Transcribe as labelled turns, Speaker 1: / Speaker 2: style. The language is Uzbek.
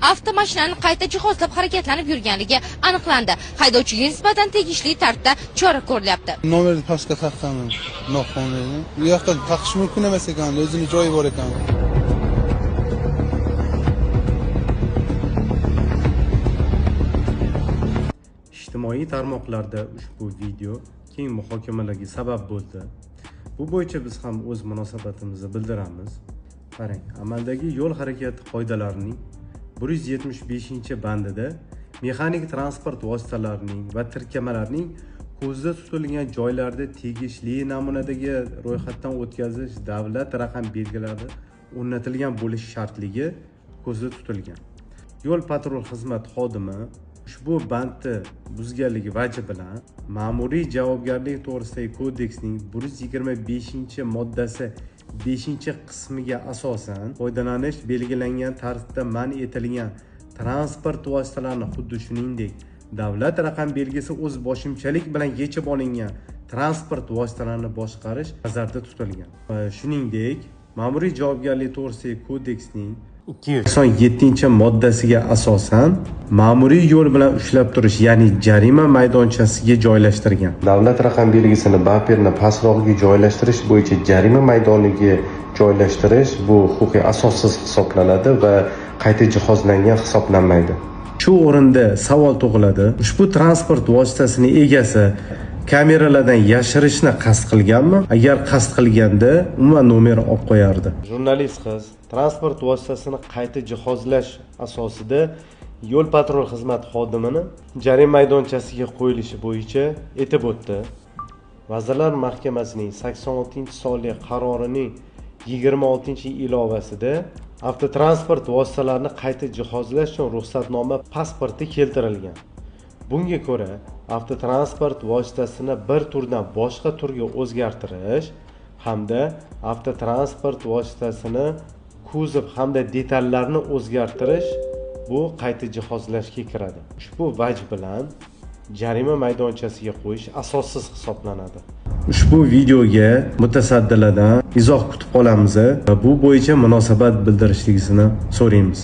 Speaker 1: avtomashinani qayta jihozlab harakatlanib yurganligi aniqlandi. Haydovchiga nisbatan tegishli tartibda chora ko'rilyapti.
Speaker 2: Nomerni pastga taqqanman, noqonuniy. Bu yoqda taqish mumkin emas ekan, o'zini joyi bor ekan.
Speaker 3: Ijtimoiy tarmoqlarda ushbu video keng muhokamalarga sabab bo'ldi. Bu bo'yicha biz ham o'z munosabatimizni bildiramiz. Qarang, amaldagi yo'l harakati qoidalarining 175-bandida mexanik transport vositalarining va tirkamalarning ko'zda tutilgan joylarda tegishli namunadagi ro'yxatdan o'tkazish davlat raqam belgilari o'rnatilgan bo'lishi shartligi ko'zda tutilgan. Yo'l patrul xizmat xodimi ushbu bandni buzganligi vaji bilan ma'muriy javobgarlik to'g'risidagi kodeksning 125-moddasi 5-qismiga asosan foydalanish belgilangan tartibda man etilgan transport vositalarini xuddi shuningdek davlat raqam belgisi o'z boshimchalik bilan yechib olingan transport vositalarini boshqarish nazarda tutilgan. Shuningdek, ma'muriy javobgarlik to'g'risidagi kodeksning 297-moddasiga asosan ma'muriy yo'l bilan ushlab turish, ya'ni jarima maydonchasiga joylashtirgan davlat raqam belgisini bamperni pastroqga joylashtirish bo'yicha jarima maydoniga joylashtirish bu huquqiy asossiz hisoblanadi va qayta jihozlangan hisoblanmaydi. Shu o'rinda savol tug'iladi: ushbu transport vositasining egasi kameralardan yashirishni qasd qilganmi? Agar qasd qilganda, umuman nomer olib qo'yardi. Jurnalist qiz transport vositasini qayta jihozlash asosida yo'l patrul xizmat xodimini jarima maydonchasiga qo'yilishi bo'yicha aytib o'tdi. Vazirlar Mahkamasining 86-sonli qarorining 26-ilovasida avtotransport vositalarini qayta jihozlash uchun ruxsatnoma pasporti keltirilgan. Bunga ko'ra, avtotransport vositasini bir turdan boshqa turga o'zgartirish hamda avtotransport vositasini kuzov hamda detallarni o'zgartirish bu qayta jihozlashga kiradi. Ushbu vaj bilan jarima maydonchasiga qo'yish asossiz hisoblanadi. Ushbu videoga mutasaddilardan izoh kutib qolamiz va bu bo'yicha munosabat bildirishligisini so'raymiz.